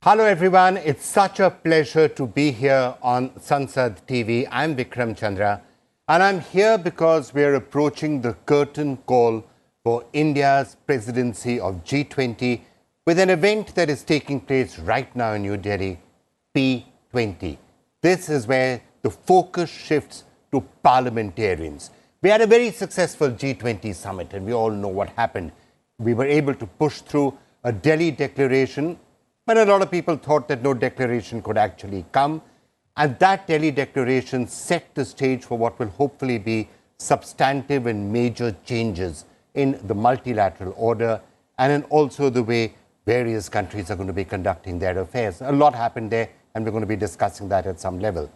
Hello everyone, it's such a pleasure to be here on Sansad TV. I'm Vikram Chandra and I'm here because we're approaching the curtain call for India's presidency of G20 with an event that is taking place right now in New Delhi, P20. This is where the focus shifts to parliamentarians. We had a very successful G20 summit and we all know what happened. We were able to push through a Delhi declaration, but a lot of people thought that no declaration could actually come. And that Delhi declaration set the stage for what will hopefully be substantive and major changes in the multilateral order and in also the way various countries are going to be conducting their affairs. A lot happened there and we're going to be discussing that at some level.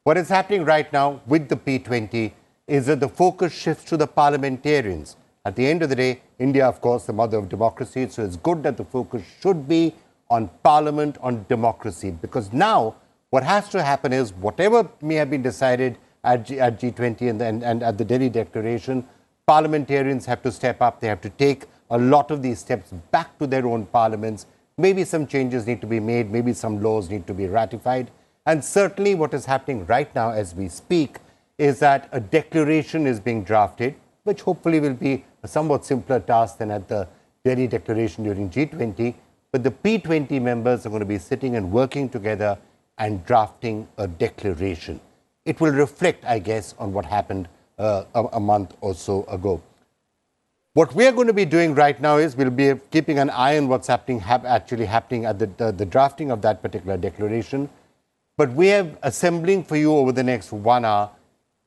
What is happening right now with the P20 is that the focus shifts to the parliamentarians. At the end of the day, India, of course, the mother of democracy, so it's good that the focus should be on parliament, on democracy, because now what has to happen is whatever may have been decided at G20 and at the Delhi Declaration, parliamentarians have to step up. They have to take a lot of these steps back to their own parliaments. Maybe some changes need to be made, maybe some laws need to be ratified. And certainly what is happening right now as we speak is that a declaration is being drafted, which hopefully will be a somewhat simpler task than at the Delhi Declaration during G20. But the P20 members are going to be sitting and working together and drafting a declaration. It will reflect, I guess, on what happened a month or so ago. What we're going to be doing right now is we'll be keeping an eye on what's actually happening at the drafting of that particular declaration. But we are assembling for you over the next 1 hour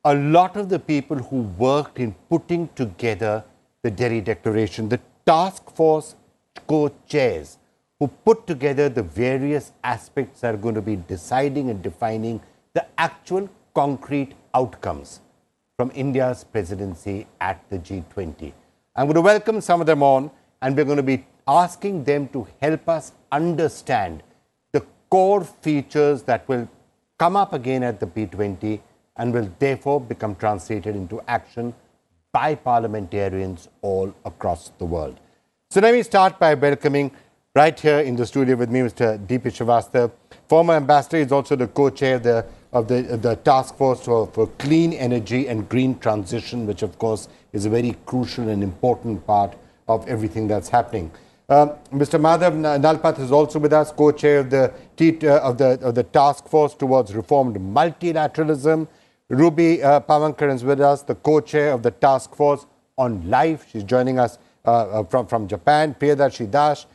a lot of the people who worked in putting together the Delhi Declaration, the task force co-chairs who put together the various aspects that are going to be deciding and defining the actual concrete outcomes from India's presidency at the G20. I'm going to welcome some of them on, and we're going to be asking them to help us understand the core features that will come up again at the P20 and will therefore become translated into action by parliamentarians all across the world. So let me start by welcoming right here in the studio with me, Mr. D.P. Srivastava, former ambassador. He's also the co-chair of the task force for clean energy and green transition, which of course is a very crucial and important part of everything that's happening. Mr. Madhav Nalpat is also with us, co-chair of the task force towards reformed multilateralism. Ruby Pavankar is with us, the co-chair of the task force on life. She's joining us from Japan. Priyadarshi Das,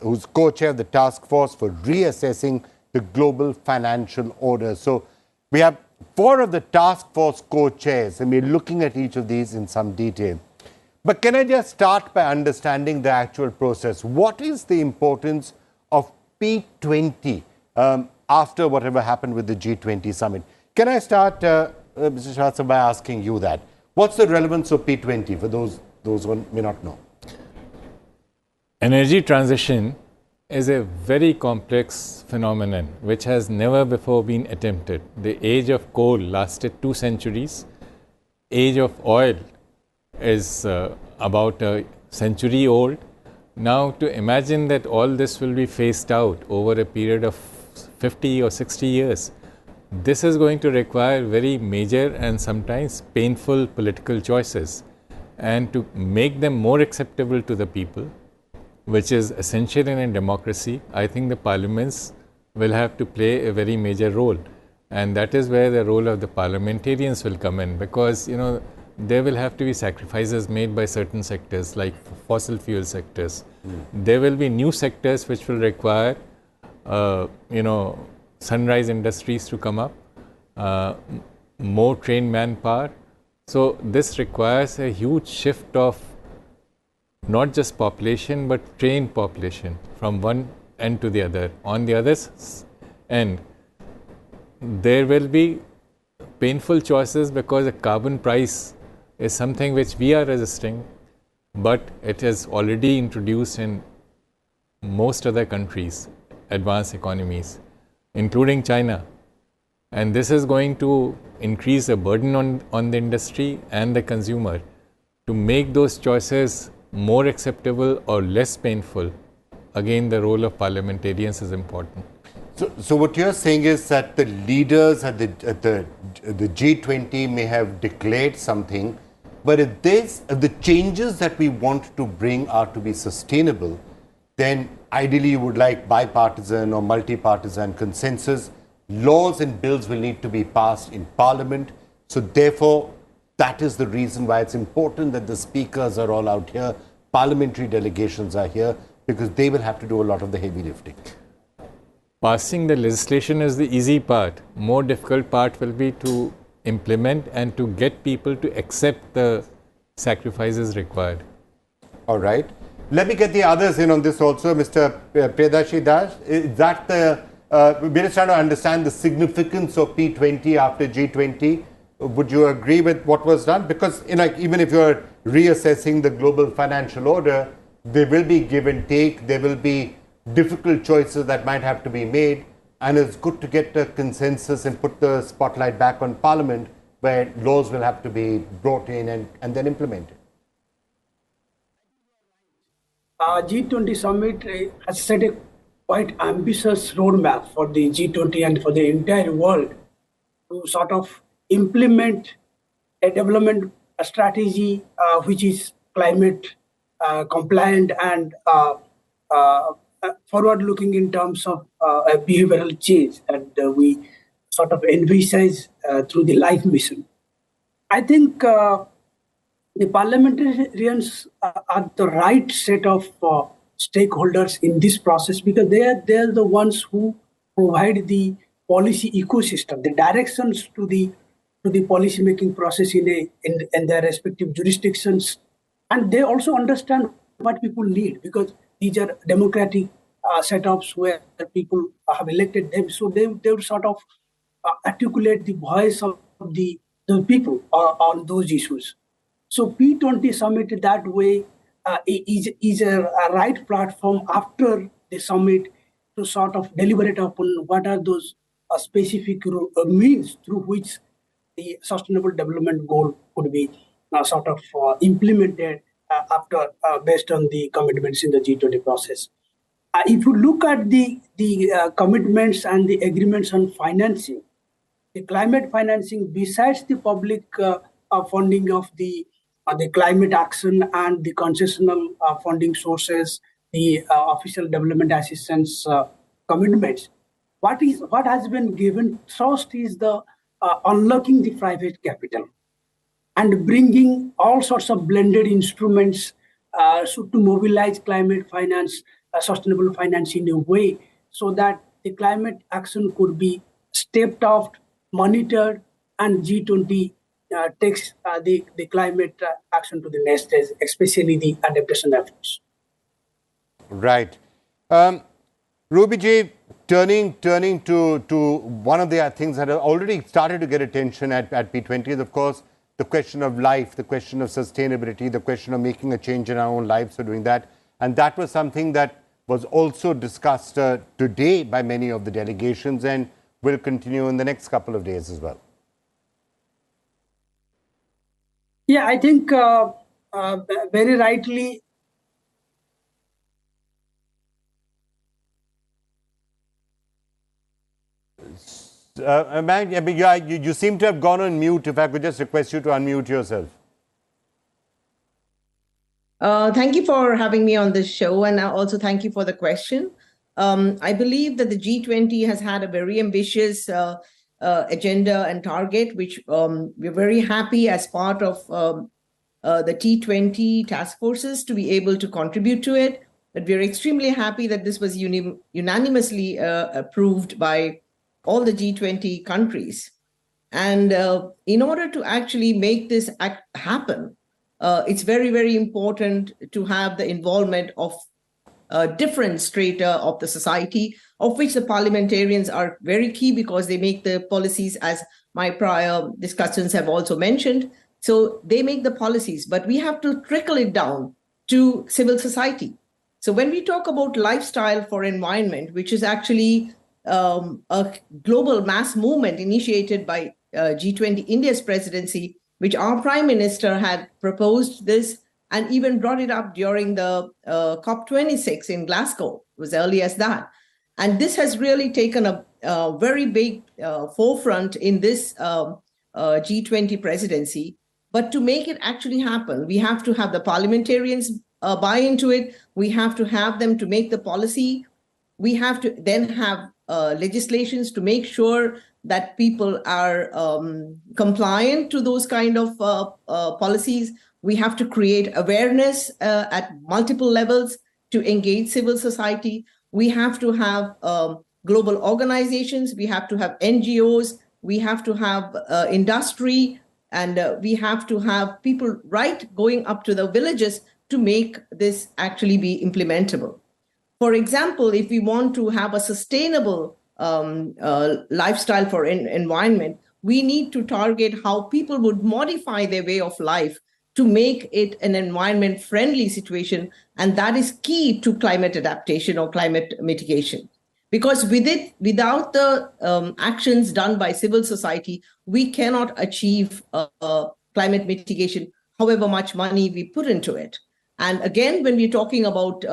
who's co-chair of the task force for reassessing the global financial order. So we have 4 of the task force co-chairs, and we're looking at each of these in some detail. But can I just start by understanding the actual process? What is the importance of P20 after whatever happened with the G20 summit? Can I start, Mr. Srivastava, by asking you that? What's the relevance of P20 for those who may not know? Energy transition is a very complex phenomenon which has never before been attempted. The age of coal lasted 2 centuries. Age of oil is about a century old. Now to imagine that all this will be phased out over a period of 50 or 60 years, this is going to require very major and sometimes painful political choices. And to make them more acceptable to the people, which is essential in a democracy, I think the parliaments will have to play a very major role. And that is where the role of the parliamentarians will come in, because, you know, there will have to be sacrifices made by certain sectors, like fossil fuel sectors. There will be new sectors which will require, sunrise industries to come up, more trained manpower. So this requires a huge shift of not just population, but trained population from one end to the other. On the other end, there will be painful choices because the carbon price is something which we are resisting, but it is already introduced in most other countries, advanced economies, including China. And this is going to increase the burden on the industry and the consumer. To make those choices more acceptable or less painful, again the role of parliamentarians is important. So what you're saying is that the leaders at the G20 may have declared something, but if the changes that we want to bring are to be sustainable, then ideally you would like bipartisan or multi-partisan consensus. Laws and bills will need to be passed in Parliament. So therefore, that is the reason why it's important that the speakers are all out here, parliamentary delegations are here, because they will have to do a lot of the heavy lifting. Passing the legislation is the easy part. More difficult part will be to implement and to get people to accept the sacrifices required. All right. Let me get the others in on this also. Mr. Priyadarshi Das, is that we're just trying to understand the significance of P20 after G20. Would you agree with what was done? Because even if you're reassessing the global financial order, there will be give and take, there will be difficult choices that might have to be made, and it's good to get a consensus and put the spotlight back on Parliament, where laws will have to be brought in and then implemented. G20 summit has set a quite ambitious roadmap for the G20 and for the entire world to sort of implement a development strategy which is climate compliant and forward-looking in terms of a behavioral change that we sort of envisage through the LIFE mission. I think the parliamentarians are the right set of stakeholders in this process, because they are the ones who provide the policy ecosystem, the directions to the policy making process in their respective jurisdictions, and they also understand what people need, because these are democratic setups where people have elected them. So they would sort of articulate the voice of the people on those issues. So P20 summit that way is a right platform after the summit to sort of deliberate upon what are those specific means through which the sustainable development goal could be sort of implemented after based on the commitments in the G20 process. If you look at the commitments and the agreements on financing, the climate financing, besides the public funding of the climate action and the concessional funding sources, the official development assistance commitments, what has been given thrust is the unlocking the private capital and bringing all sorts of blended instruments to mobilize climate finance, sustainable finance in a way so that the climate action could be stepped out, monitored, and G20 takes the climate action to the next stage, especially the adaptation efforts. Right. Ruby, turning to one of the things that have already started to get attention at P20 is, of course, the question of life, the question of sustainability, the question of making a change in our own lives for doing that. And that was something that was also discussed today by many of the delegations and will continue in the next couple of days as well. Yeah, I think very rightly, you seem to have gone on mute. If I could just request you to unmute yourself. Thank you for having me on this show, and also thank you for the question. I believe that the G20 has had a very ambitious agenda and target, which we're very happy as part of the T20 task forces to be able to contribute to it. But we're extremely happy that this was unanimously approved by all the G20 countries. And in order to actually make this happen, it's very, very important to have the involvement of different strata of the society, of which the parliamentarians are very key because they make the policies, as my prior discussions have also mentioned. So they make the policies, but we have to trickle it down to civil society. So when we talk about lifestyle for environment, which is actually a global mass movement initiated by G20 India's presidency, which our Prime Minister had proposed this and even brought it up during the COP26 in Glasgow. It was early as that. And this has really taken a very big forefront in this G20 presidency. But to make it actually happen, we have to have the parliamentarians buy into it. We have to have them to make the policy. We have to then have legislations to make sure that people are compliant to those kind of policies. We have to create awareness at multiple levels to engage civil society. We have to have global organizations. We have to have NGOs. We have to have industry. And we have to have people going up to the villages to make this actually be implementable. For example, if we want to have a sustainable lifestyle for environment, we need to target how people would modify their way of life to make it an environment-friendly situation. And that is key to climate adaptation or climate mitigation. Because without the actions done by civil society, we cannot achieve climate mitigation, however much money we put into it. And again, when we're talking about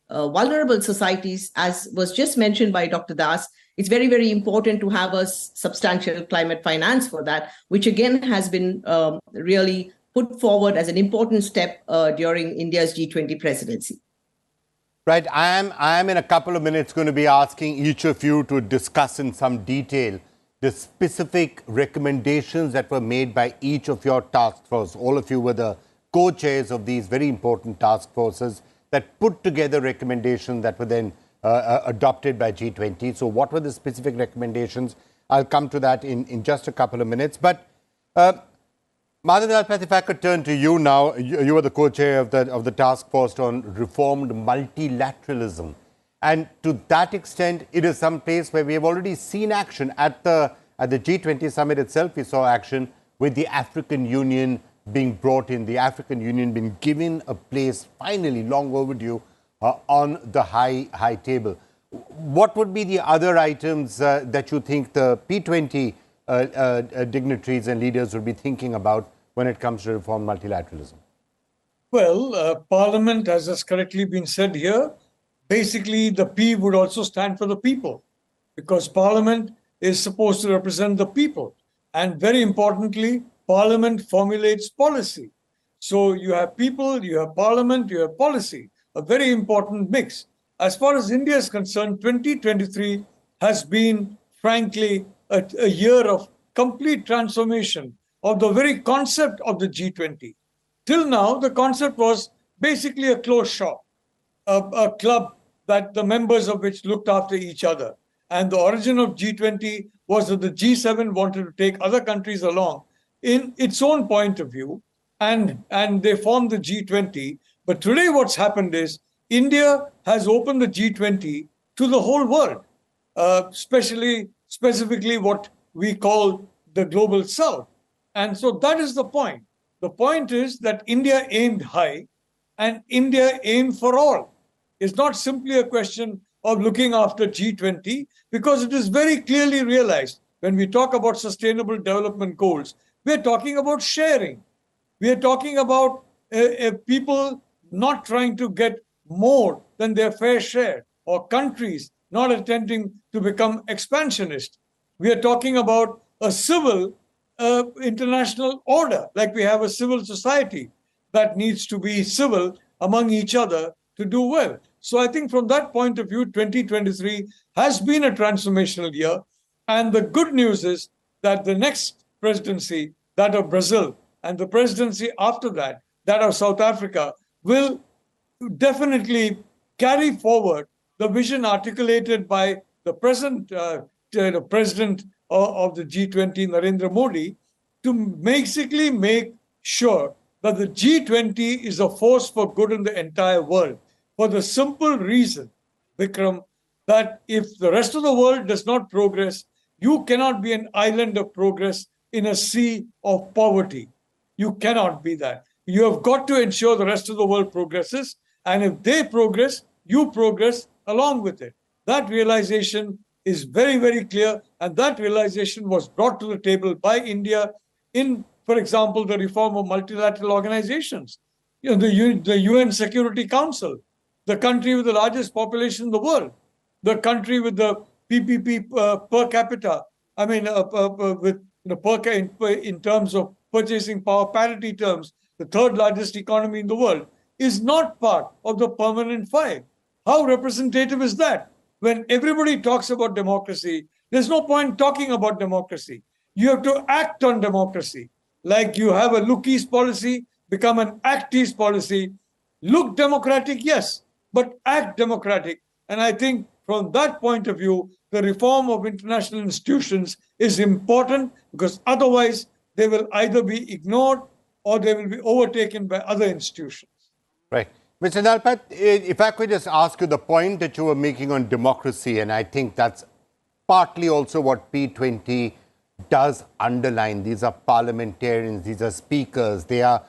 vulnerable societies, as was just mentioned by Dr. Das, it's very, very important to have a substantial climate finance for that, which again has been really put forward as an important step during India's G20 presidency. Right. I am in a couple of minutes going to be asking each of you to discuss in some detail the specific recommendations that were made by each of your task force. All of you were the co-chairs of these very important task forces that put together recommendations that were then adopted by G20. So what were the specific recommendations? I'll come to that in just a couple of minutes. But Madhav Dalpat, if I could turn to you now. You are the co-chair of the task force on reformed multilateralism. And to that extent, it is some place where we have already seen action. At the G20 summit itself, we saw action with the African Union being brought in, the African Union being given a place, finally, long overdue, on the high table. What would be the other items that you think the P20 dignitaries and leaders would be thinking about when it comes to reform multilateralism? Well, Parliament, as has correctly been said here, basically the P would also stand for the people, because Parliament is supposed to represent the people. And very importantly, Parliament formulates policy. So you have people, you have Parliament, you have policy, a very important mix. As far as India is concerned, 2023 has been, frankly, a year of complete transformation of the very concept of the G20. Till now, the concept was basically a closed shop, a club that the members of which looked after each other. And the origin of G20 was that the G7 wanted to take other countries along in its own point of view, and they formed the G20. But today what's happened is India has opened the G20 to the whole world, specifically what we call the global south. And so that is the point. The point is that India aimed high and India aimed for all. It's not simply a question of looking after G20, because it is very clearly realized when we talk about sustainable development goals, we're talking about sharing. We're talking about people not trying to get more than their fair share, or countries not attempting to become expansionist. We are talking about a civil international order, like we have a civil society that needs to be civil among each other to do well. So I think from that point of view, 2023 has been a transformational year. And the good news is that the next presidency, that of Brazil, and the presidency after that, that of South Africa, will definitely carry forward the vision articulated by the present president of the G20, Narendra Modi, to basically make sure that the G20 is a force for good in the entire world. For the simple reason, Vikram, that if the rest of the world does not progress, you cannot be an island of progress in a sea of poverty. You cannot be that. You have got to ensure the rest of the world progresses. And if they progress, you progress along with it. That realization is very, very clear. And that realization was brought to the table by India in, for example, the reform of multilateral organizations. the UN Security Council, the country with the largest population in the world, the country with the PPP per capita. I mean, with in terms of purchasing power parity terms, the third largest economy in the world, is not part of the permanent five. How representative is that? When everybody talks about democracy, there's no point talking about democracy. You have to act on democracy. Like you have a look east policy, become an act east policy. Look democratic, yes, but act democratic. And I think from that point of view, the reform of international institutions is important, because otherwise they will either be ignored or they will be overtaken by other institutions. Right. Mr. Nalpat, if I could just ask you the point that you were making on democracy, and I think that's partly also what P20 does underline. These are parliamentarians, these are speakers, they are,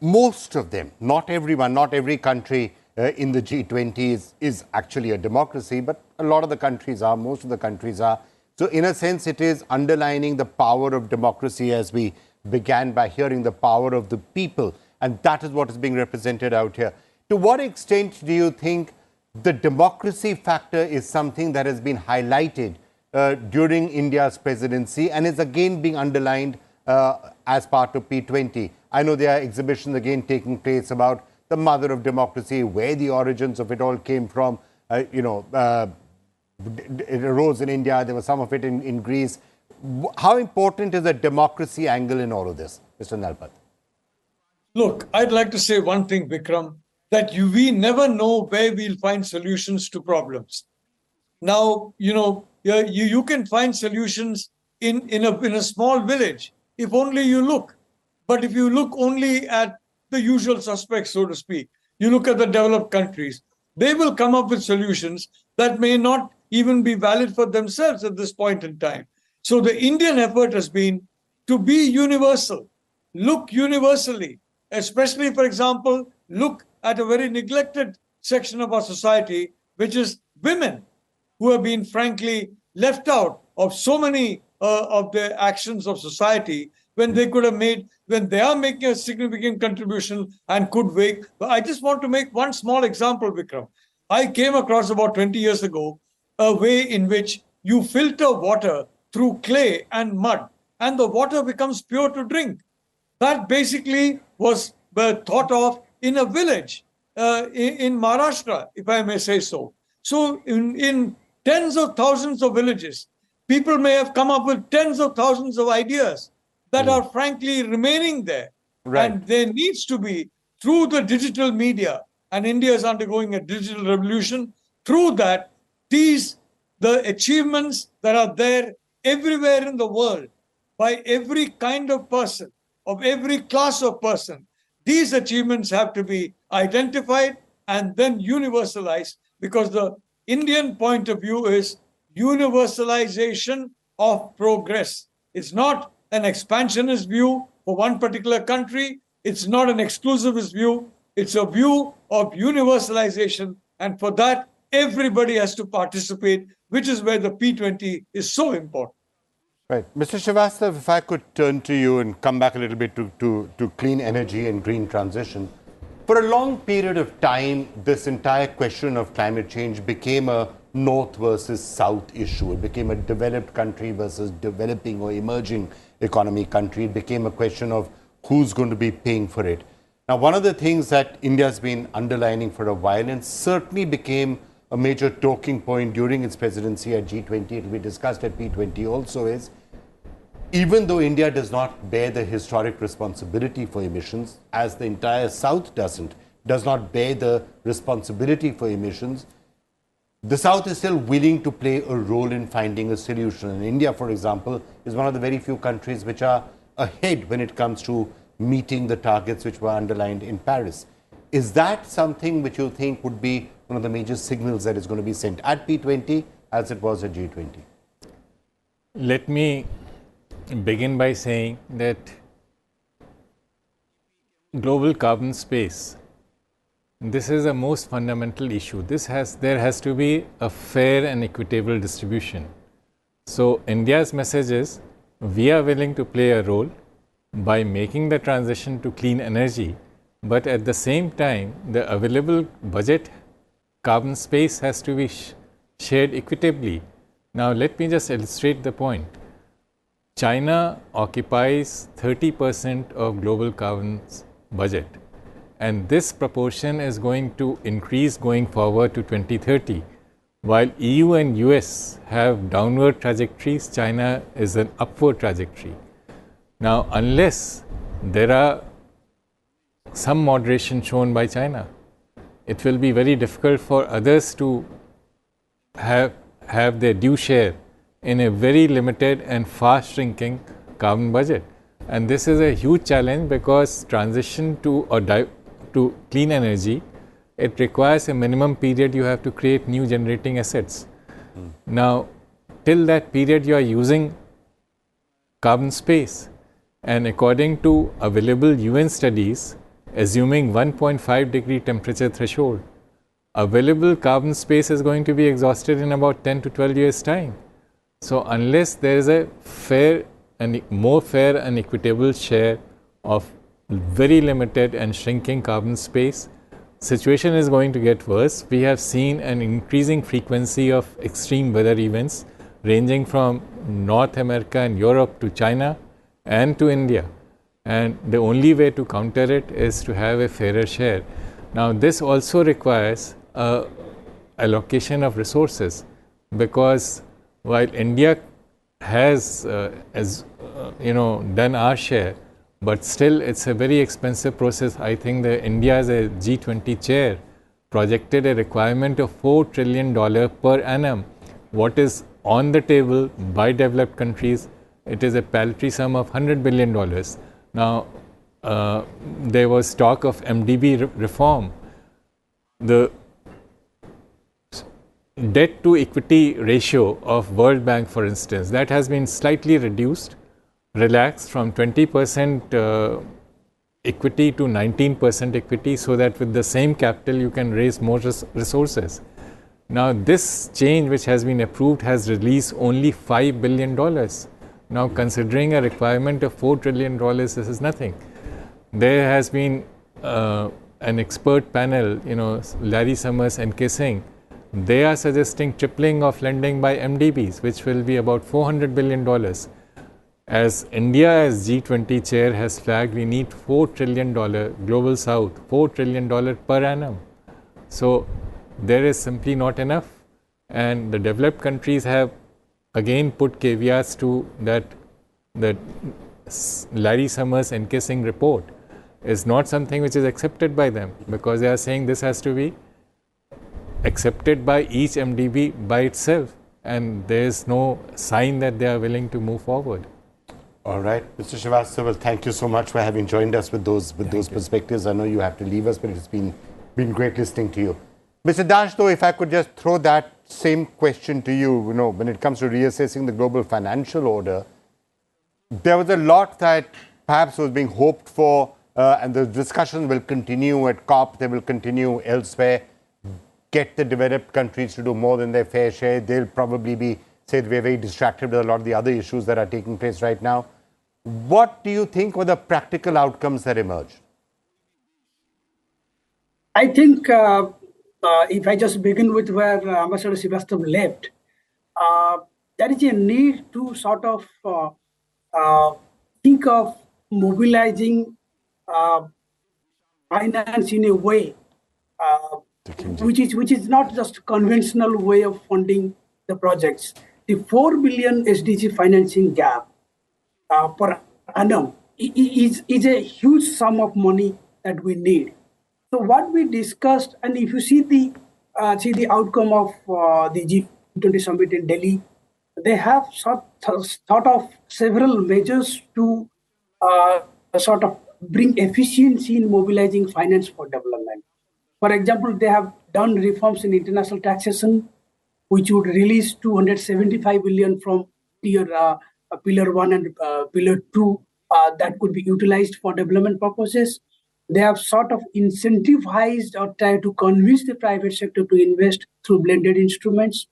most of them, not everyone, not every country in the G20 is actually a democracy, but a lot of the countries are, most of the countries are. So in a sense, it is underlining the power of democracy, as we began by hearing the power of the people. And that is what is being represented out here. To what extent do you think the democracy factor is something that has been highlighted during India's presidency and is again being underlined as part of P20? I know there are exhibitions again taking place about the mother of democracy, where the origins of it all came from. It arose in India, there was some of it in Greece. How important is the democracy angle in all of this, Mr. Nalpat? Look, I'd like to say one thing, Vikram, that we never know where we'll find solutions to problems. Now, you can find solutions in a small village if only you look. But if you look only at the usual suspects, so to speak, you look at the developed countries, they will come up with solutions that may not even be valid for themselves at this point in time. So the Indian effort has been to be universal, look universally, especially, for example, look at a very neglected section of our society, which is women, who have been frankly left out of so many of the actions of society when they could have made, when they are making a significant contribution and could wait. But I just want to make one small example, Vikram. I came across about 20 years ago a way in which you filter water through clay and mud, and the water becomes pure to drink. That basically was thought of in a village in Maharashtra, if I may say so. So in tens of thousands of villages, people may have come up with tens of thousands of ideas that are frankly remaining there. Right. And there needs to be, through the digital media, and India is undergoing a digital revolution, through that, the achievements that are there everywhere in the world, by every kind of person, of every class of person, these achievements have to be identified and then universalized, because the Indian point of view is universalization of progress. It's not an expansionist view for one particular country. It's not an exclusivist view. It's a view of universalization. And for that, everybody has to participate, which is where the P20 is so important. Right. Mr. Srivastav, if I could turn to you and come back a little bit to clean energy and green transition. For a long period of time, this entire question of climate change became a North versus South issue. It became a developed country versus developing or emerging economy country. It became a question of who's going to be paying for it. Now, one of the things that India's been underlining for a while, and certainly became a major talking point during its presidency at G20, it will be discussed at P20 also, is even though India does not bear the historic responsibility for emissions, as the entire South does not bear the responsibility for emissions, the South is still willing to play a role in finding a solution. And India, for example, is one of the very few countries which are ahead when it comes to meeting the targets which were underlined in Paris. Is that something which you think would be one of the major signals that is going to be sent at P20 as it was at G20? Let me begin by saying that global carbon space, this is a most fundamental issue. There has to be a fair and equitable distribution. So India's message is, we are willing to play a role by making the transition to clean energy, but at the same time, the available budget carbon space has to be shared equitably. Now, let me just illustrate the point. China occupies 30% of global carbon budget, and this proportion is going to increase going forward to 2030. While EU and US have downward trajectories, China is an upward trajectory. Now, unless there are some moderation shown by China, it will be very difficult for others to have their due share in a very limited and fast shrinking carbon budget. And this is a huge challenge because transition to clean energy, it requires a minimum period. You have to create new generating assets. Now, till that period, you are using carbon space. And according to available UN studies, assuming 1.5 degree temperature threshold, available carbon space is going to be exhausted in about 10 to 12 years' time. So, unless there is a more fair and equitable share of very limited and shrinking carbon space, situation is going to get worse. We have seen an increasing frequency of extreme weather events ranging from North America and Europe to China and to India. And the only way to counter it is to have a fairer share. Now, this also requires allocation of resources, because while India has, done our share, but still it's a very expensive process. I think that India as a G20 chair projected a requirement of $4 trillion per annum. What is on the table by developed countries, it is a paltry sum of $100 billion. Now, there was talk of MDB reform. The debt to equity ratio of World Bank, for instance, that has been slightly relaxed from 20% equity to 19% equity, so that with the same capital you can raise more resources. Now, this change which has been approved has released only $5 billion. Now, considering a requirement of $4 trillion, this is nothing. There has been an expert panel, Larry Summers and Kissing. They are suggesting tripling of lending by MDBs, which will be about $400 billion. As India as G20 chair has flagged, we need $4 trillion, Global South, $4 trillion per annum. So, there is simply not enough. And the developed countries have again put caveats to that Larry Summers and Kissing report is not something which is accepted by them, because they are saying this has to be accepted by each MDB by itself, and there is no sign that they are willing to move forward. All right, Mr. Srivastava, well, thank you so much for having joined us with those perspectives. I know you have to leave us, but it's been great listening to you. Mr. Dash, though, if I could just throw that same question to you, when it comes to reassessing the global financial order, there was a lot that perhaps was being hoped for, and the discussion will continue at COP, they will continue elsewhere. Get the developed countries to do more than their fair share. They'll probably be, we're very distracted with a lot of the other issues that are taking place right now. What do you think were the practical outcomes that emerged? I think if I just begin with where Ambassador Srivastava left, there is a need to sort of think of mobilizing finance in a way which is not just conventional way of funding the projects. The 4 billion SDG financing gap per annum is a huge sum of money that we need. So what we discussed, and if you see the outcome of the G20 summit in Delhi, they have thought of several measures to sort of bring efficiency in mobilizing finance for development. For example, they have done reforms in international taxation, which would release 275 billion from Pillar 1 and Pillar 2 that could be utilized for development purposes. They have sort of incentivized or tried to convince the private sector to invest through blended instruments.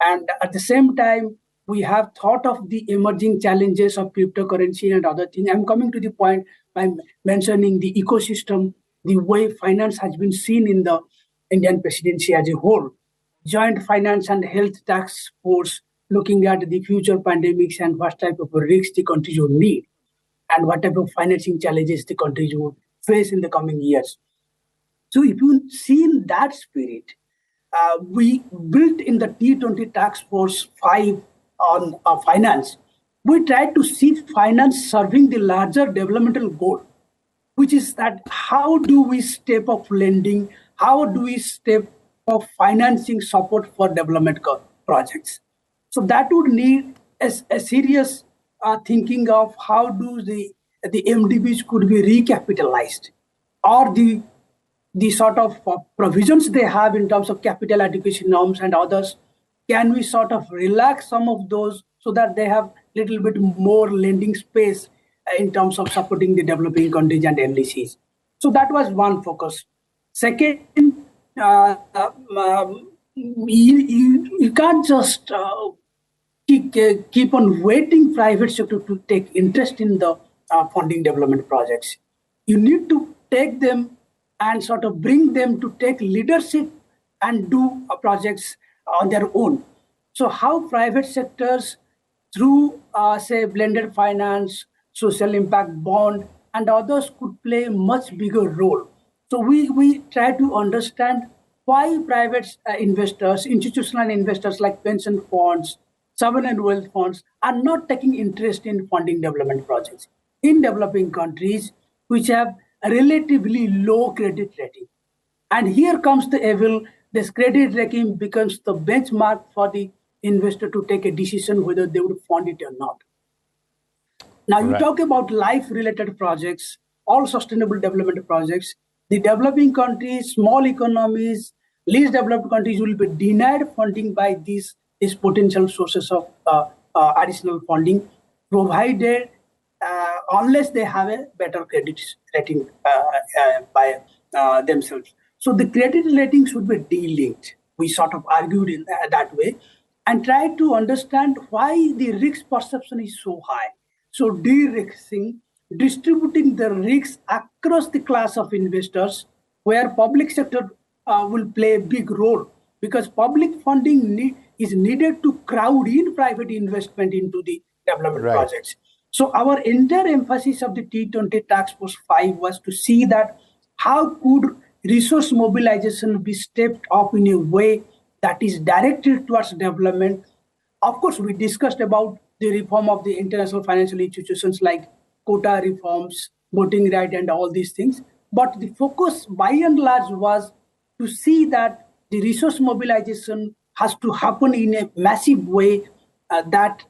And at the same time, we have thought of the emerging challenges of cryptocurrency and other things. I'm coming to the point by mentioning the ecosystem the way finance has been seen in the Indian presidency as a whole. Joint Finance and Health Task Force looking at the future pandemics and what type of risks the countries would need and what type of financing challenges the countries would face in the coming years. So if you see in that spirit, we built in the T20 Task Force 5 on finance. We tried to see finance serving the larger developmental goal, which is that how do we step up lending, how do we step up financing support for development projects. So that would need a serious thinking of how do the MDBs could be recapitalized, or the sort of provisions they have in terms of capital adequacy norms and others, can we sort of relax some of those so that they have little bit more lending space in terms of supporting the developing countries and LDCs. So that was one focus. Second, you can't just keep on waiting private sector to take interest in the funding development projects. You need to take them and sort of bring them to take leadership and do projects on their own. So how private sectors through, say, blended finance, social impact bond, and others could play a much bigger role. So we try to understand why private investors, institutional investors like pension funds, sovereign wealth funds are not taking interest in funding development projects in developing countries which have a relatively low credit rating. And here comes the evil. This credit rating becomes the benchmark for the investor to take a decision whether they would fund it or not. Now, you talk about life-related projects, all sustainable development projects. The developing countries, small economies, least developed countries will be denied funding by these potential sources of additional funding, provided unless they have a better credit rating by themselves. So the credit rating should be de-linked. We sort of argued in that way and tried to understand why the risk perception is so high. So de-risking, distributing the risks across the class of investors, where public sector will play a big role, because public funding is needed to crowd in private investment into the development projects. So our entire emphasis of the T20 Task Force 5 was to see that how could resource mobilization be stepped up in a way that is directed towards development. Of course, we discussed about the reform of the international financial institutions like quota reforms, voting right, and all these things. But the focus by and large was to see that the resource mobilization has to happen in a massive way that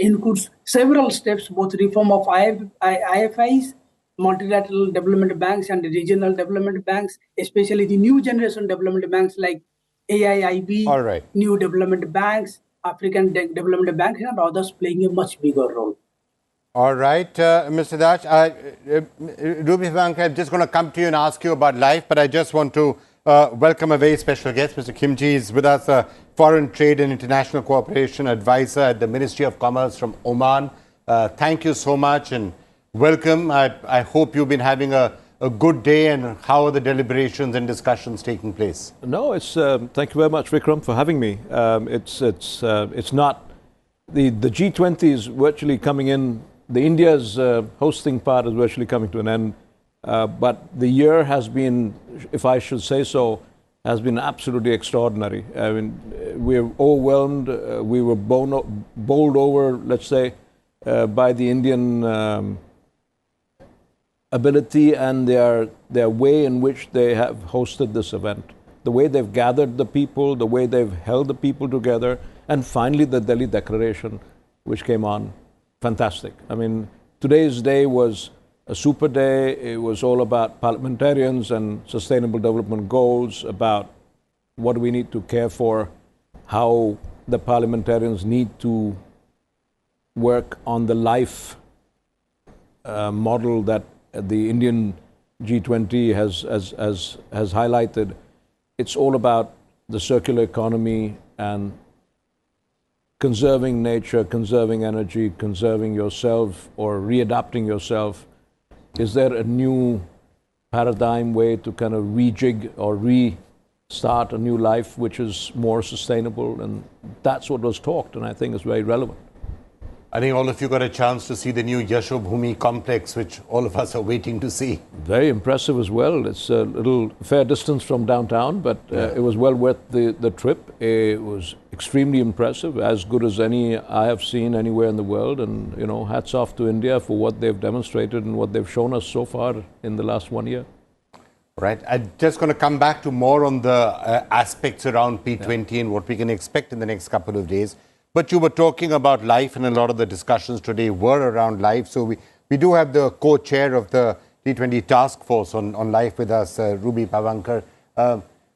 includes several steps, both reform of IFIs, multilateral development banks, and regional development banks, especially the new generation development banks like AIIB, new development banks, African Development Bank, and others playing a much bigger role. All right, Mr. Dash, Ruby Bank, I'm just going to come to you and ask you about life, but I just want to welcome a very special guest. Mr. Kimji is with us, a Foreign Trade and International Cooperation Advisor at the Ministry of Commerce from Oman. Thank you so much and welcome. I hope you've been having a good day, and how are the deliberations and discussions taking place? No, it's thank you very much, Vikram, for having me. It's not the G20 is virtually coming in. The India's hosting part is virtually coming to an end, but the year has been, if I should say so, has been absolutely extraordinary. I mean, we're overwhelmed. We were bowled over, let's say, by the Indian ability and their way in which they have hosted this event, the way they've gathered the people, the way they've held the people together, and finally the Delhi Declaration, which came on. Fantastic. I mean, today's day was a super day. It was all about parliamentarians and sustainable development goals, about what do we need to care for, how the parliamentarians need to work on the life model that the Indian G20 has highlighted. It's all about the circular economy and conserving nature, conserving energy, conserving yourself, or readapting yourself. Is there a new paradigm way to kind of rejig or restart a new life which is more sustainable. And that's what was talked, and I think is very relevant. I think all of you got a chance to see the new Yashobhumi complex, which all of us are waiting to see. Very impressive as well. It's a little fair distance from downtown, but it was well worth the trip. It was extremely impressive, as good as any I have seen anywhere in the world. And, you know, hats off to India for what they've demonstrated and what they've shown us so far in the last 1 year. Right. I'm just going to come back to more on the aspects around P20 and what we can expect in the next couple of days. But you were talking about life, and a lot of the discussions today were around life. So we do have the co-chair of the T20 task force on life with us, Ruby Pavankar.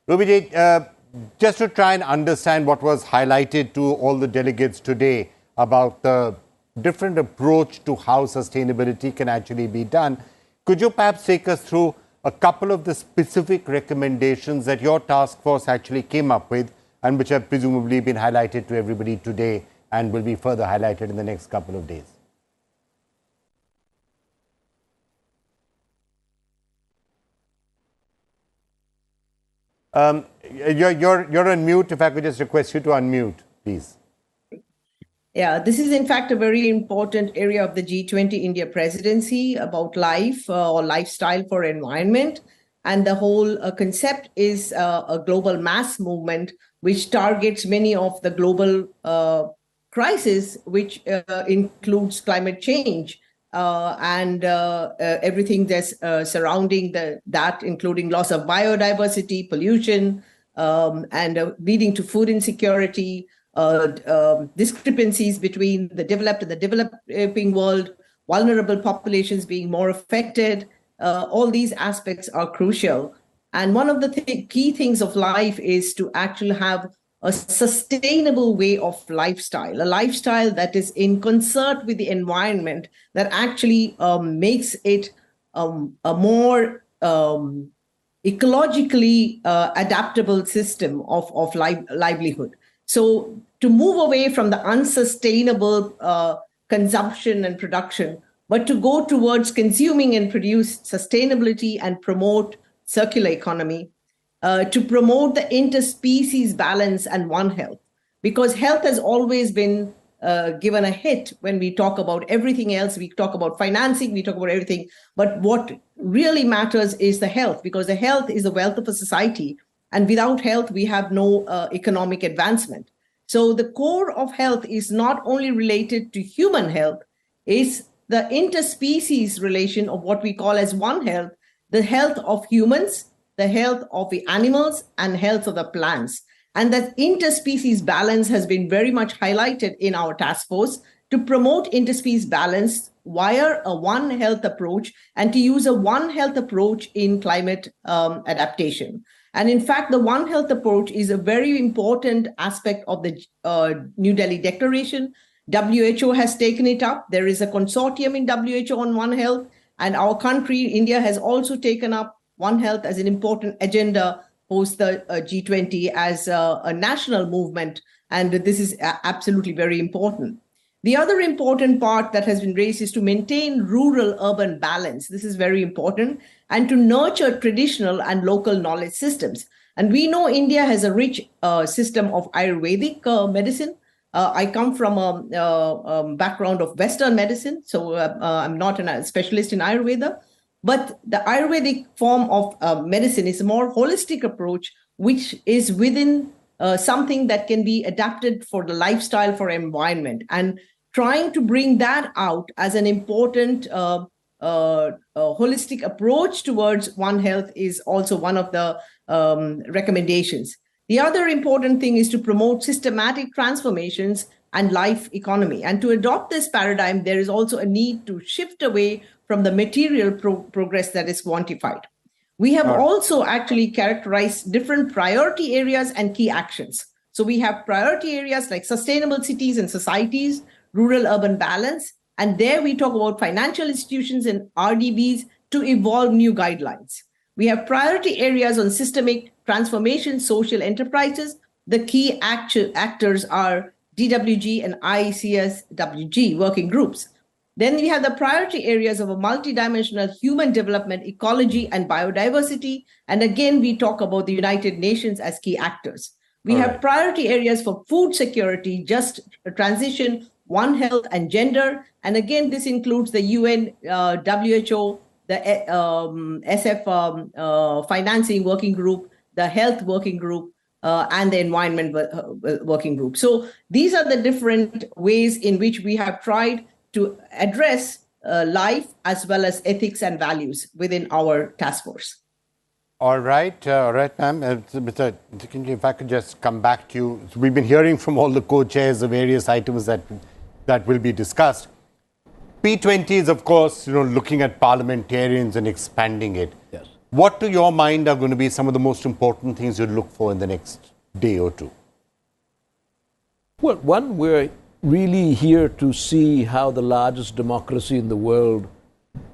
Ruby, just to try and understand what was highlighted to all the delegates today about the different approach to how sustainability can actually be done, could you perhaps take us through a couple of the specific recommendations that your task force actually came up with, and which have presumably been highlighted to everybody today and will be further highlighted in the next couple of days? You're on mute. If I could just request you to unmute, please. Yeah, this is in fact a very important area of the G20 India presidency about life or lifestyle for environment. And the whole concept is a global mass movement which targets many of the global crises, which includes climate change and everything that's surrounding that, including loss of biodiversity, pollution, and leading to food insecurity, discrepancies between the developed and the developing world, vulnerable populations being more affected. All these aspects are crucial. And one of the key things of life is to actually have a sustainable way of lifestyle, a lifestyle that is in concert with the environment, that actually makes it a more ecologically adaptable system of livelihood. So to move away from the unsustainable consumption and production, but to go towards consuming and produce sustainability and promote circular economy, to promote the interspecies balance and One Health, because health has always been given a hit when we talk about everything else. We talk about financing, we talk about everything, but what really matters is the health, because the health is the wealth of a society, and without health, we have no economic advancement. So the core of health is not only related to human health, it's the interspecies relation of what we call as One Health, the health of humans, the health of the animals, and health of the plants. And that interspecies balance has been very much highlighted in our task force to promote interspecies balance via a One Health approach and to use a One Health approach in climate adaptation. And in fact, the One Health approach is a very important aspect of the New Delhi Declaration. WHO has taken it up. There is a consortium in WHO on One Health, and our country, India, has also taken up One Health as an important agenda post the G20 as a national movement. And this is absolutely very important. The other important part that has been raised is to maintain rural-urban balance. This is very important, and to nurture traditional and local knowledge systems. And we know India has a rich system of Ayurvedic medicine. I come from a background of Western medicine, so I'm not a specialist in Ayurveda. But the Ayurvedic form of medicine is a more holistic approach, which is within something that can be adapted for the lifestyle, for environment. And trying to bring that out as an important holistic approach towards One Health is also one of the recommendations. The other important thing is to promote systematic transformations and life economy. And to adopt this paradigm, there is also a need to shift away from the material progress that is quantified. We have also actually characterized different priority areas and key actions. So we have priority areas like sustainable cities and societies, rural-urban balance, and there we talk about financial institutions and RDBs to evolve new guidelines. We have priority areas on systemic transformation, social enterprises. The key actors are DWG and ICSWG working groups. Then we have the priority areas of a multidimensional human development, ecology, and biodiversity. And again, we talk about the United Nations as key actors. We have priority areas for food security, just transition, One Health, and gender. And again, this includes the UN, WHO, the SF financing working group, the health working group, and the environment working group. So these are the different ways in which we have tried to address life as well as ethics and values within our task force. All right, ma'am. Mr. Dikinji, if I could just come back to you. So we've been hearing from all the co-chairs the various items that will be discussed. P20 is, of course, looking at parliamentarians and expanding it. Yes. What, to your mind, are going to be some of the most important things you look for in the next day or two? Well, one, we're really here to see how the largest democracy in the world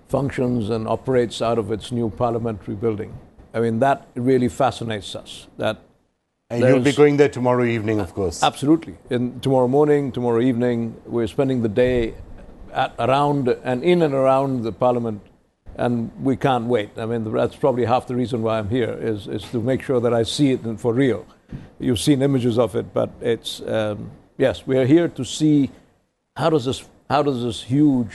functions and operates out of its new parliamentary building. I mean, that really fascinates us. And you'll be going there tomorrow evening, of course. Absolutely. Tomorrow morning, tomorrow evening, we're spending the day around and in and around the parliament, and we can't wait. I mean, that's probably half the reason why I'm here, is to make sure that I see it for real. You've seen images of it, but it's, yes, we are here to see how does this huge,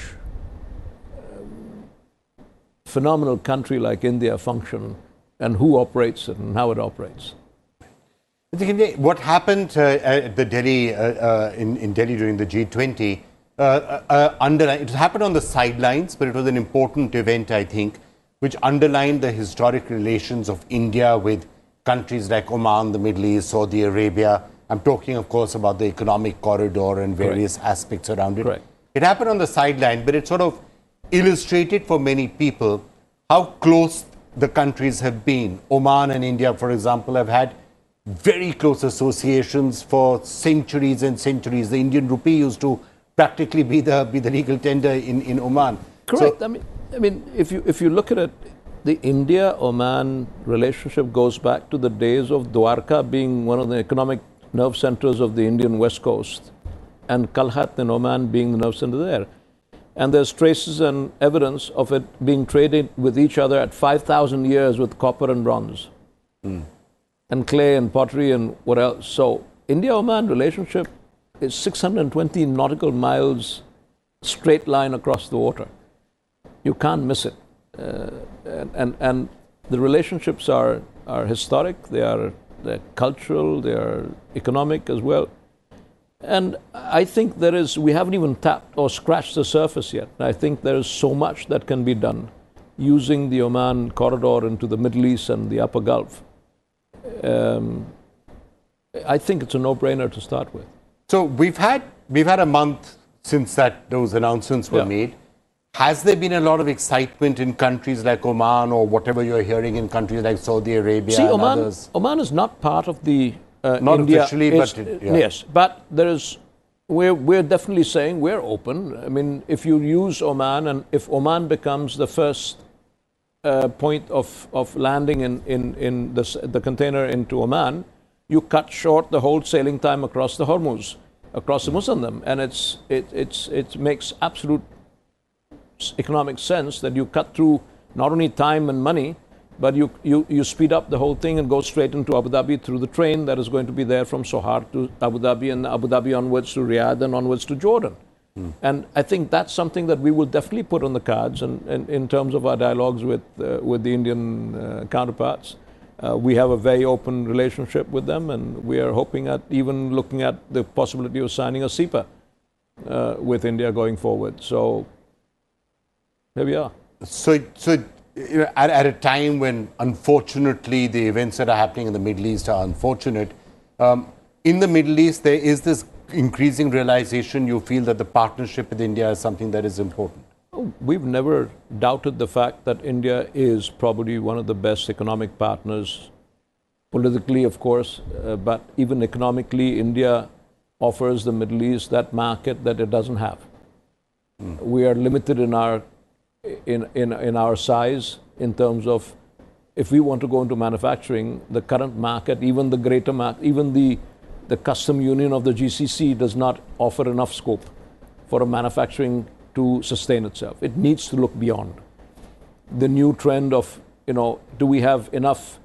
phenomenal country like India function, and who operates it and how it operates. What happened at the Delhi in Delhi during the G20? It happened on the sidelines, but it was an important event, I think, which underlined the historic relations of India with countries like Oman, the Middle East, Saudi Arabia. I'm talking, of course, about the economic corridor and various aspects around it. Correct. It happened on the sideline, but it sort of illustrated for many people how close the countries have been. Oman and India, for example, have had very close associations for centuries and centuries. The Indian rupee used to practically be the legal tender in Oman. Correct. So, I mean, if you look at it, the India-Oman relationship goes back to the days of Dwarka being one of the economic nerve centers of the Indian West Coast, and Kalhat in Oman being the nerve center there. And there's traces and evidence of it being traded with each other at 5,000 years with copper and bronze, and clay and pottery and what else. So India-Oman relationship is 620 nautical miles straight line across the water. You can't miss it. And the relationships are historic, they're cultural, they are economic as well. And I think we haven't even tapped or scratched the surface yet. I think there is so much that can be done using the Oman corridor into the Middle East and the Upper Gulf. I think it's a no-brainer to start with. So we've had a month since those announcements were made. Has there been a lot of excitement in countries like Oman, or whatever you're hearing in countries like Saudi Arabia and others? Oman is not part of the not India, officially, but yes. But we're definitely saying we're open. I mean, if you use Oman, and if Oman becomes the first point of landing in the container into Oman, you cut short the whole sailing time across the Hormuz, across the Musandam, and it makes absolute economic sense that you cut through not only time and money, but you speed up the whole thing and go straight into Abu Dhabi through the train that is going to be there from Sohar to Abu Dhabi, and Abu Dhabi onwards to Riyadh and onwards to Jordan. And I think that's something that we will definitely put on the cards, and in terms of our dialogues with the Indian counterparts. We have a very open relationship with them, and we are hoping at even looking at the possibility of signing a CEPA with India going forward. So here we are. So at a time when, unfortunately, the events that are happening in the Middle East are unfortunate, in the Middle East, there is this increasing realization you feel that the partnership with India is something that is important? We've never doubted the fact that India is probably one of the best economic partners, politically, of course, but even economically, India offers the Middle East that market that it doesn't have. We are limited in our size in terms of, if we want to go into manufacturing, the current market, even the greater market, even the custom union of the GCC does not offer enough scope for a manufacturing to sustain itself. It needs to look beyond the new trend of, do we have enough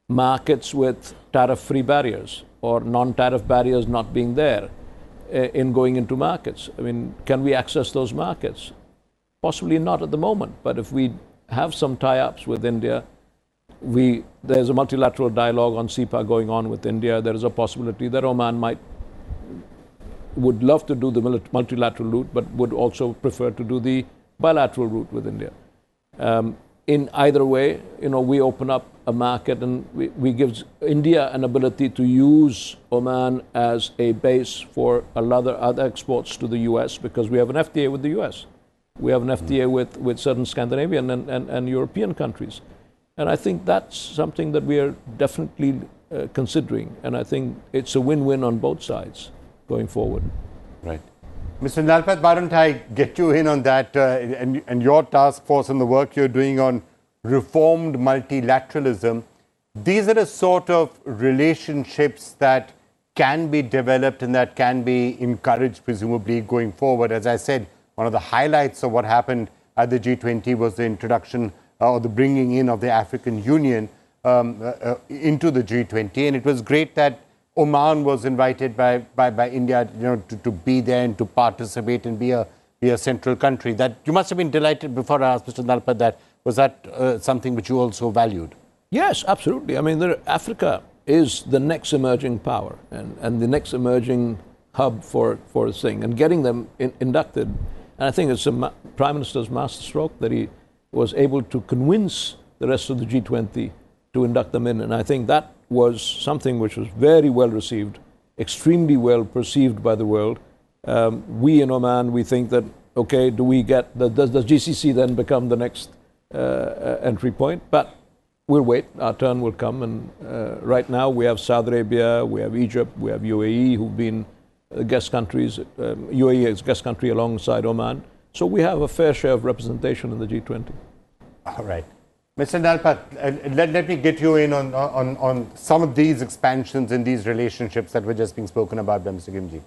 markets with tariff-free barriers or non-tariff barriers not being there in going into markets? I mean, can we access those markets? Possibly not at the moment, but if we have some tie-ups with India, there's a multilateral dialogue on CEPA going on with India. There is a possibility that Oman would love to do the multilateral route, but would also prefer to do the bilateral route with India. In either way, we open up a market and we give India an ability to use Oman as a base for other exports to the US, because we have an FTA with the US. We have an FTA with certain Scandinavian and European countries. And I think that's something that we are definitely considering. And I think it's a win-win on both sides going forward. Right. Mr. Nalpat, why don't I get you in on that and your task force and the work you're doing on reformed multilateralism. These are the sort of relationships that can be developed and that can be encouraged, presumably, going forward. As I said, one of the highlights of what happened at the G20 was the introduction or the bringing in of the African Union into the G20. And it was great that Oman was invited by India, to be there and to participate and be a central country. That you must have been delighted. Before I asked Mr. Nalpat, was that something which you also valued? Yes, absolutely. I mean, Africa is the next emerging power and the next emerging hub for this thing, and getting them inducted. And I think it's the Prime Minister's masterstroke that he was able to convince the rest of the G20 to induct them in. And I think that was something which was very well received, extremely well perceived by the world. We in Oman, we think that, okay, does the GCC then become the next entry point? But we'll wait, our turn will come. And right now we have Saudi Arabia, we have Egypt, we have UAE, who've been guest countries. UAE is guest country alongside Oman. So we have a fair share of representation in the G20. All right. Mr. Nalpat, let me get you in on some of these expansions in these relationships that were just being spoken about by Mr. Gimji.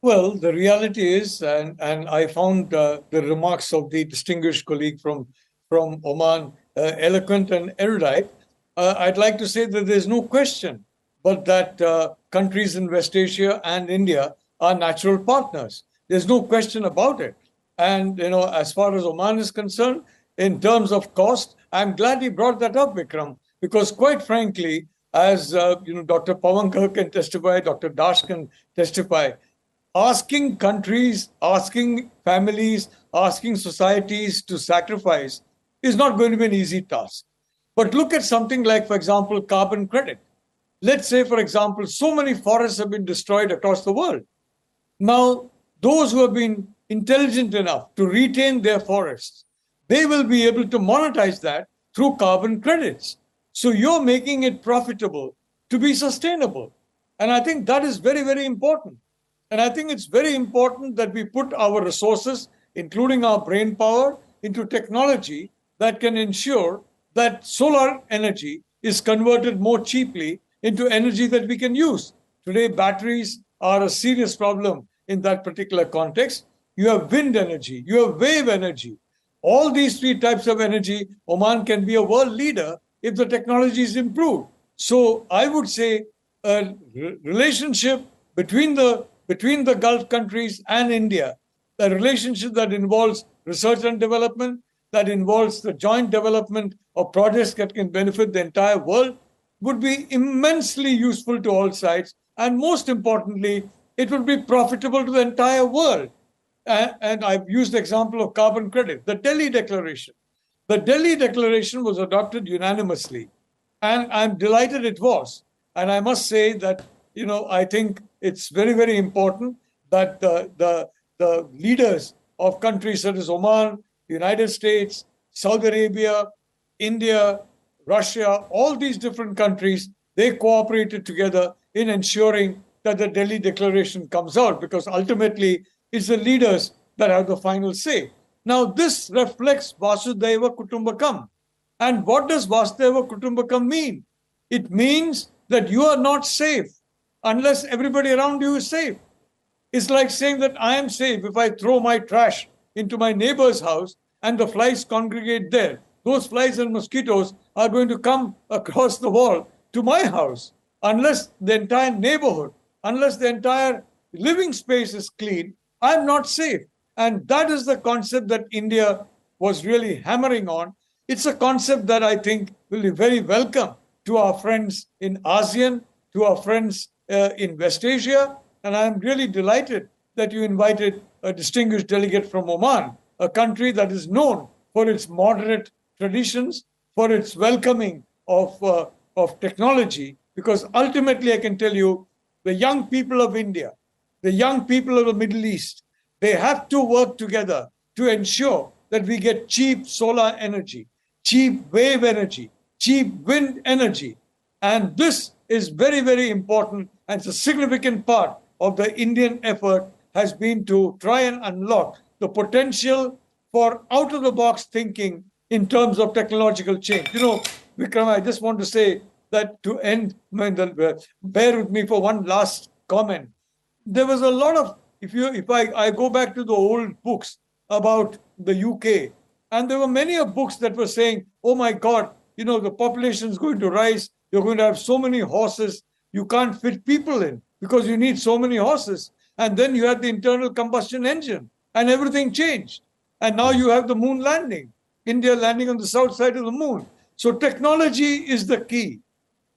Well, the reality is, and I found the remarks of the distinguished colleague from Oman eloquent and erudite. I'd like to say that there's no question but that countries in West Asia and India are natural partners. There's no question about it. And, as far as Oman is concerned, in terms of cost, I'm glad he brought that up, Vikram, because quite frankly, as Dr. Pawankar can testify, Dr. Dash can testify, asking countries, asking families, asking societies to sacrifice is not going to be an easy task. But look at something like, for example, carbon credit. Let's say, for example, so many forests have been destroyed across the world. Now, those who have been intelligent enough to retain their forests, they will be able to monetize that through carbon credits. So you're making it profitable to be sustainable. And I think that is very, very important. And I think it's very important that we put our resources, including our brain power, into technology that can ensure that solar energy is converted more cheaply into energy that we can use. Today, batteries are a serious problem in that particular context. You have wind energy, you have wave energy. All these three types of energy, Oman can be a world leader if the technology is improved. So I would say a relationship between the Gulf countries and India, a relationship that involves research and development, that involves the joint development of projects that can benefit the entire world, would be immensely useful to all sides. And most importantly, it would be profitable to the entire world. And I've used the example of carbon credit, the Delhi Declaration. The Delhi Declaration was adopted unanimously, and I'm delighted it was. And I must say that, I think it's very, very important that the leaders of countries such as Oman, United States, Saudi Arabia, India, Russia, all these different countries, they cooperated together in ensuring that the Delhi Declaration comes out, because ultimately it's the leaders that have the final say. Now, this reflects Vasudhaiva Kutumbakam. And what does Vasudhaiva Kutumbakam mean? It means that you are not safe unless everybody around you is safe. It's like saying that I am safe if I throw my trash into my neighbor's house and the flies congregate there. Those flies and mosquitoes are going to come across the wall to my house. Unless the entire neighborhood, unless the entire living space is clean, I'm not safe. And that is the concept that India was really hammering on. It's a concept that I think will be very welcome to our friends in ASEAN, to our friends in West Asia. And I'm really delighted that you invited a distinguished delegate from Oman, a country that is known for its moderate traditions, for its welcoming of technology. Because ultimately, I can tell you, the young people of India, the young people of the Middle East, they have to work together to ensure that we get cheap solar energy, cheap wave energy, cheap wind energy. And this is very, very important, and it's a significant part of the Indian effort has been to try and unlock the potential for out-of-the-box thinking in terms of technological change. You know, Vikram, I just want to say that to end, bear with me for one last comment. There was a lot of, if I go back to the old books about the UK, and there were many of books that were saying, oh my God, you know, the population is going to rise. You're going to have so many horses, you can't fit people in because you need so many horses. And then you had the internal combustion engine and everything changed. And now you have the moon landing, India landing on the south side of the moon. So technology is the key.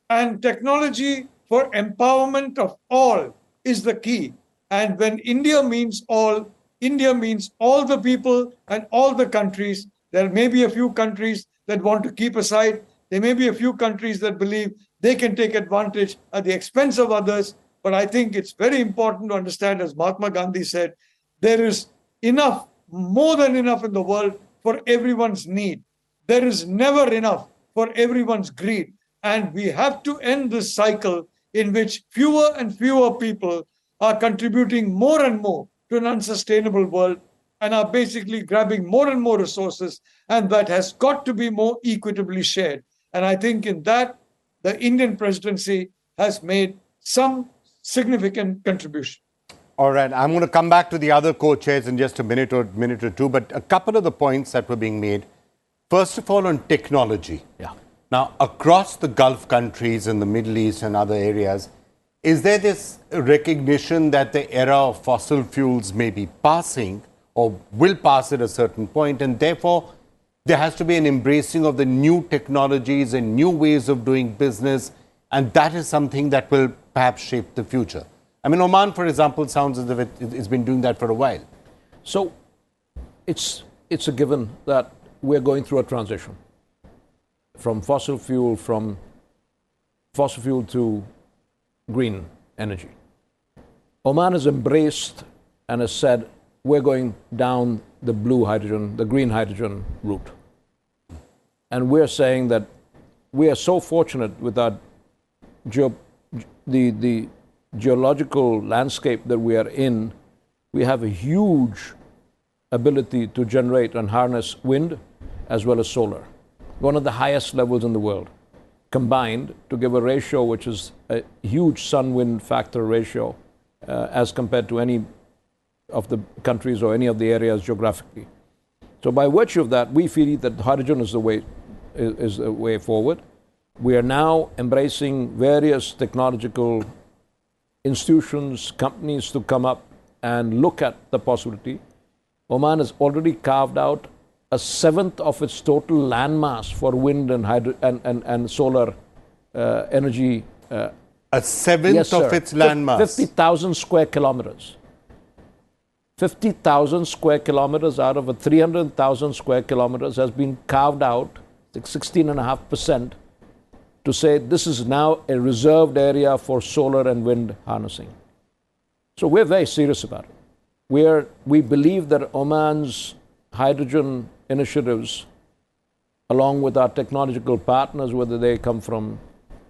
And technology for empowerment of all is the key. And when India means all the people and all the countries. There may be a few countries that want to keep aside. There may be a few countries that believe they can take advantage at the expense of others. But I think it's very important to understand, as Mahatma Gandhi said, there is enough, more than enough in the world for everyone's need. There is never enough for everyone's greed. And we have to end this cycle in which fewer and fewer people are contributing more and more to an unsustainable world and are basically grabbing more and more resources. And that has got to be more equitably shared. And I think in that, the Indian presidency has made some significant contribution. All right, I'm going to come back to the other co-chairs in just a minute or two, but a couple of the points that were being made. First of all, on technology. Yeah. Now, across the Gulf countries in the Middle East and other areas, is there this recognition that the era of fossil fuels may be passing or will pass at a certain point, and therefore there has to be an embracing of the new technologies and new ways of doing business, and that is something that will perhaps shape the future? I mean, Oman, for example, sounds as if it's been doing that for a while. So it's a given that we're going through a transition from fossil fuel to green energy. Oman has embraced and has said, we're going down the blue hydrogen, the green hydrogen route. And we're saying that we are so fortunate with our the geological landscape that we are in. We have a huge ability to generate and harness wind as well as solar, one of the highest levels in the world, combined to give a ratio which is a huge sun-wind factor ratio as compared to any of the countries or any of the areas geographically. So by virtue of that, we feel that hydrogen is the way forward. We are now embracing various technological institutions, companies to come up and look at the possibility. Oman has already carved out a seventh of its total landmass for wind and solar energy. A seventh yes, of its landmass? 50,000 square kilometers. 50,000 square kilometers out of a 300,000 square kilometers has been carved out, like 16.5%, to say this is now a reserved area for solar and wind harnessing. So we're very serious about it. We believe that Oman's hydrogen initiatives, along with our technological partners, whether they come from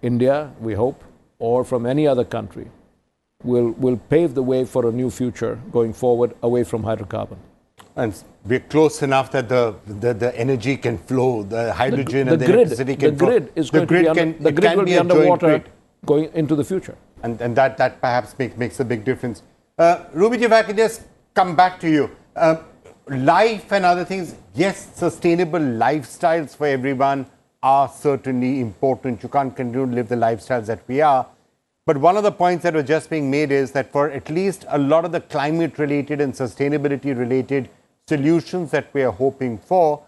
India, we hope, or from any other country, will pave the way for a new future going forward away from hydrocarbon. And we're close enough that the energy can flow, the hydrogen and the electricity can flow. The grid will be underwater going into the future. And that perhaps makes a big difference. Ruby, if I could just come back to you. Life and other things, yes, sustainable lifestyles for everyone are certainly important. You can't continue to live the lifestyles that we are. But one of the points that was just being made is that for at least a lot of the climate-related and sustainability-related solutions that we are hoping for,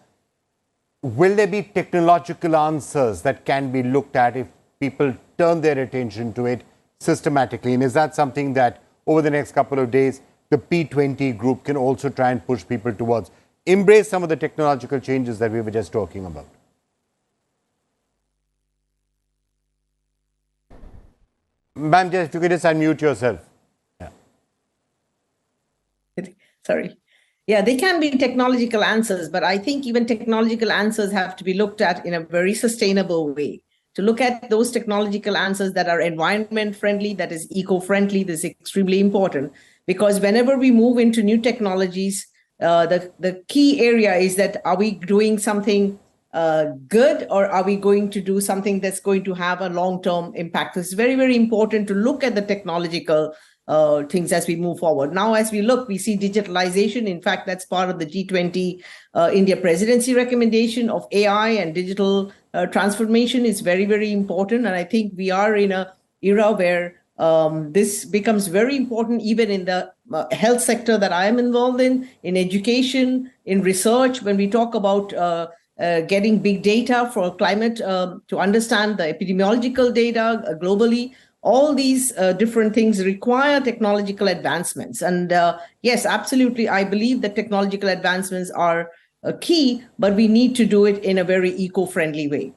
will there be technological answers that can be looked at if people turn their attention to it systematically? And is that something that over the next couple of days, the P20 group can also try and push people towards? Embrace some of the technological changes that we were just talking about. Ma'am, if you could just unmute yourself. Yeah. Sorry. Yeah, they can be technological answers, but I think even technological answers have to be looked at in a very sustainable way. To look at those technological answers that are environment friendly, that is eco-friendly, this is extremely important. Because whenever we move into new technologies, the key area is that are we doing something good, or are we going to do something that's going to have a long-term impact? It's very, very important to look at the technological things as we move forward. Now, as we look, we see digitalization. In fact, that's part of the G20 India presidency recommendation of AI and digital transformation is very, very important. And I think we are in an era where this becomes very important, even in the health sector that I am involved in education, in research, when we talk about getting big data for climate to understand the epidemiological data globally. All these different things require technological advancements. And yes, absolutely, I believe that technological advancements are key, but we need to do it in a very eco-friendly way.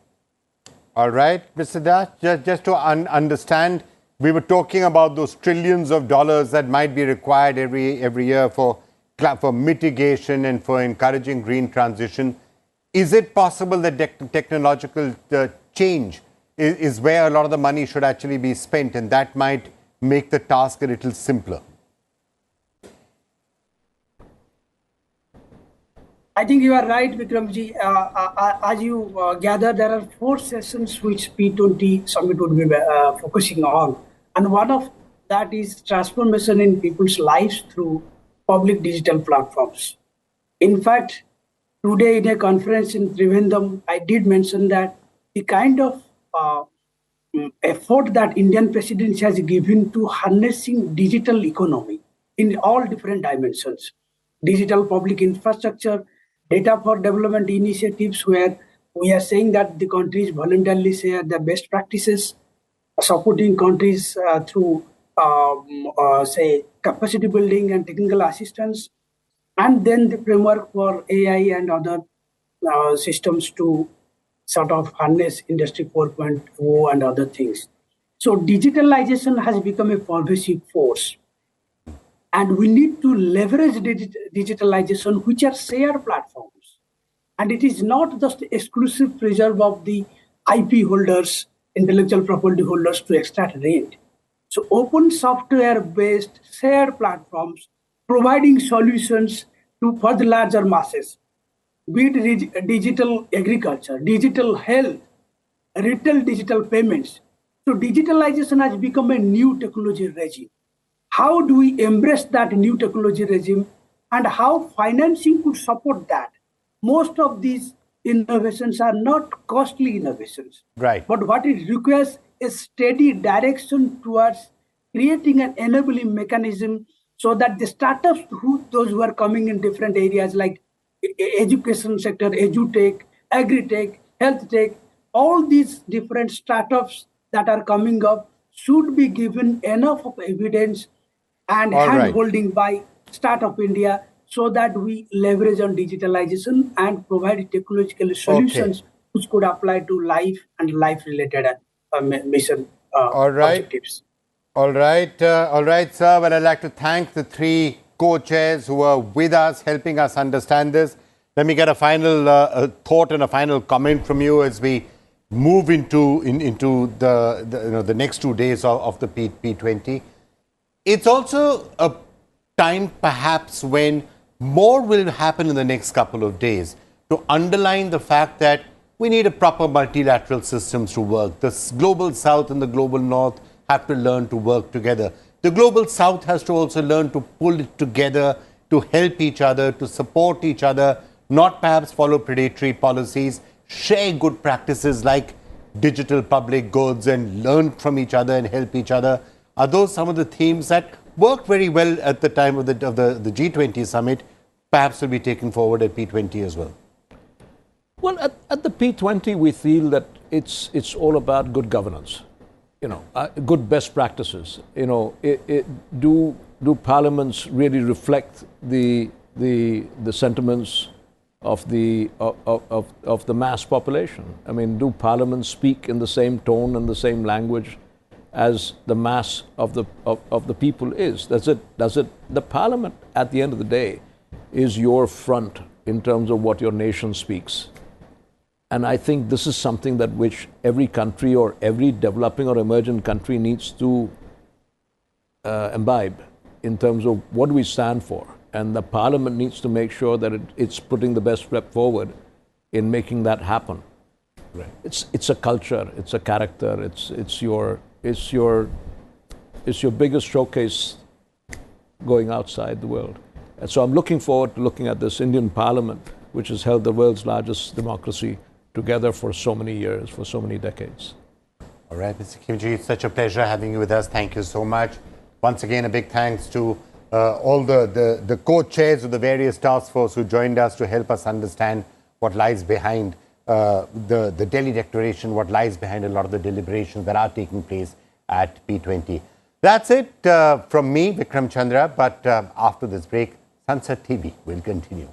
All right, Mr. Das, just to understand, we were talking about those trillions of dollars that might be required every year for mitigation and for encouraging green transition. Is it possible that technological change is where a lot of the money should actually be spent, and that might make the task a little simpler? I think you are right, Vikramji. As you gather, there are 4 sessions which P20 summit would be focusing on. And one of that is transformation in people's lives through public digital platforms. In fact, today in a conference in Trivandrum, I did mention that the kind of effort that Indian presidency has given to harnessing digital economy in all different dimensions, digital public infrastructure, data for development initiatives, where we are saying that the countries voluntarily share the best practices, supporting countries through, say, capacity building and technical assistance, and then the framework for AI and other systems to sort of harness Industry 4.0 and other things. So digitalization has become a pervasive force. And we need to leverage digitalization, which are shared platforms. And it is not just exclusive preserve of the IP holders, intellectual property holders to extract rent. So open software-based shared platforms providing solutions for the larger masses, be it digital agriculture, digital health, retail digital payments. So digitalization has become a new technology regime. How do we embrace that new technology regime, and how financing could support that? Most of these innovations are not costly innovations. Right. But what it requires is steady direction towards creating an enabling mechanism so that the startups, those who are coming in different areas like education sector, edutech, agri-tech, health tech, all these different startups that are coming up should be given enough of evidence and hand-holding by Startup India, so that we leverage on digitalization and provide technological solutions which could apply to life and life-related mission objectives. All right, sir. Well, I'd like to thank the 3 co-chairs who are with us, helping us understand this. Let me get a final thought and a final comment from you as we move into the next 2 days of the P20. It's also a time perhaps when more will happen in the next couple of days to underline the fact that we need a proper multilateral systems to work. The global south and the global north have to learn to work together. the global south has to also learn to pull it together, to help each other, to support each other, not perhaps follow predatory policies, share good practices like digital public goods and learn from each other and help each other. Are those some of the themes that worked very well at the time of the G20 summit, perhaps will be taken forward at P20 as well? Well, at the P20, we feel that it's all about good governance, good best practices. Do parliaments really reflect the sentiments of the mass population? I mean, do parliaments speak in the same tone and the same language as the mass of the people is? Does it? The parliament, at the end of the day, is your front in terms of what your nation speaks. And I think this is something that which every country or every developing or emerging country needs to imbibe in terms of what we stand for. And the parliament needs to make sure that it's putting the best step forward in making that happen. Right. It's a culture, it's a character, it's your biggest showcase going outside the world. And so I'm looking forward to looking at this Indian parliament, which has held the world's largest democracy together for so many years, for so many decades. All right, Mr. Kimchi, it's such a pleasure having you with us. Thank you so much. Once again, a big thanks to all the co-chairs of the various task force who joined us to help us understand what lies behind the Delhi Declaration, what lies behind a lot of the deliberations that are taking place at P20. That's it from me, Vikram Chandra, but after this break, Sansad TV will continue.